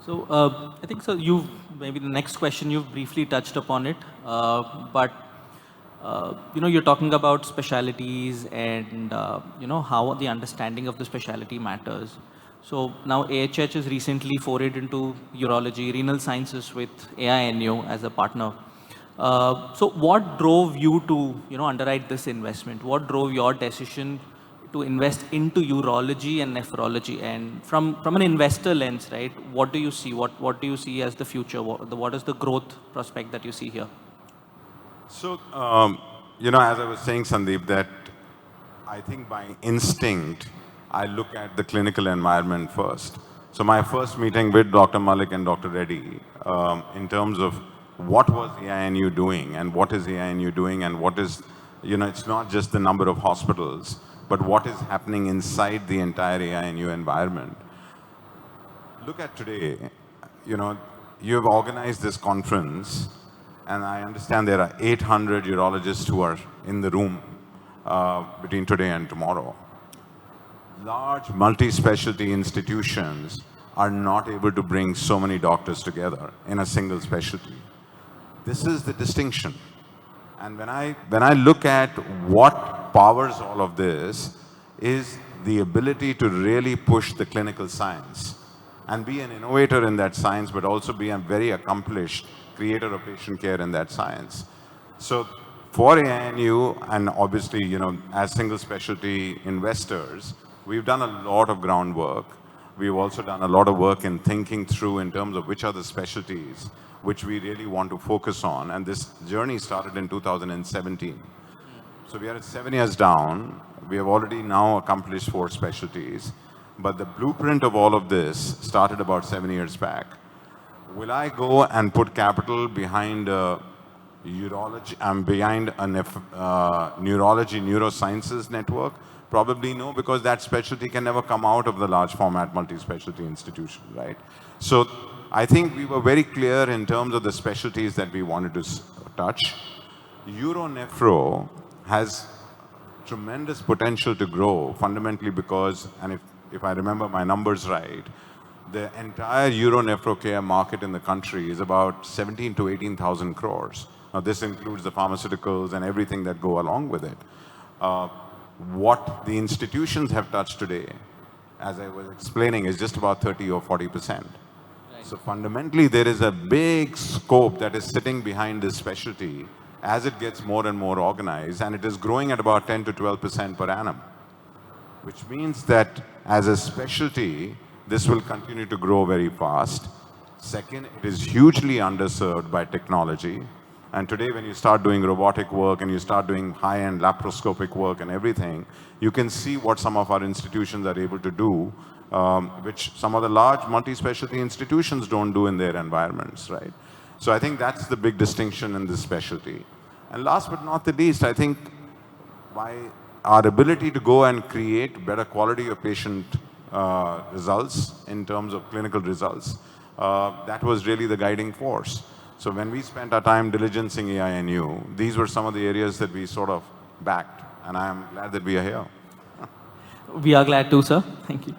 I think so. Maybe the next question you've briefly touched upon it, but you're talking about specialities and how the understanding of the specialty matters. So now AHH has recently forayed into urology, renal sciences with AINU as a partner. So what drove you to underwrite this investment? What drove your decision to invest into urology and nephrology? And from an investor lens, right? What do you see? What do you see as the future? What is the growth prospect that you see here? So, as I was saying, Sandeep, that I think by instinct, I look at the clinical environment first. So my first meeting with Dr. Malik and Dr. Reddy, in terms of what was AINU doing and what is AINU doing and what is, it's not just the number of hospitals, but what is happening inside the entire AINU environment. Look at today, you have organized this conference, and I understand there are 800 urologists who are in the room between today and tomorrow. Large multi-specialty institutions are not able to bring so many doctors together in a single specialty. This is the distinction. And when I look at what powers all of this is the ability to really push the clinical science and be an innovator in that science, but also be a very accomplished creator of patient care in that science. So for AINU, and obviously, as single specialty investors, we've done a lot of groundwork. We've also done a lot of work in thinking through in terms of which are the specialties which we really want to focus on. And this journey started in 2017. So we are 7 years down. We have already now accomplished 4 specialties. But the blueprint of all of this started about 7 years back. Will I go and put capital behind urology and behind a neurology, neurosciences network? Probably no, because that specialty can never come out of the large format multi-specialty institution, right? So I think we were very clear in terms of the specialties that we wanted to touch. Uro-nephro has tremendous potential to grow fundamentally because, and if I remember my numbers right, the entire uro-nephro care market in the country is about 17 to 18,000 crores. Now this includes the pharmaceuticals and everything that go along with it. What the institutions have touched today, as I was explaining, is just about 30 or 40%. Right. So fundamentally, there is a big scope that is sitting behind this specialty as it gets more and more organized, and it is growing at about 10 to 12% per annum, which means that as a specialty, this will continue to grow very fast. Second, it is hugely underserved by technology. And today, when you start doing robotic work and you start doing high-end laparoscopic work and everything, you can see what some of our institutions are able to do, which some of the large multi-specialty institutions don't do in their environments, right? So I think that's the big distinction in this specialty. And last but not the least, I think by our ability to go and create better quality of patient results in terms of clinical results, that was really the guiding force. So when we spent our time diligencing AINU, these were some of the areas that we sort of backed, and I am glad that we are here. We are glad too, sir. Thank you.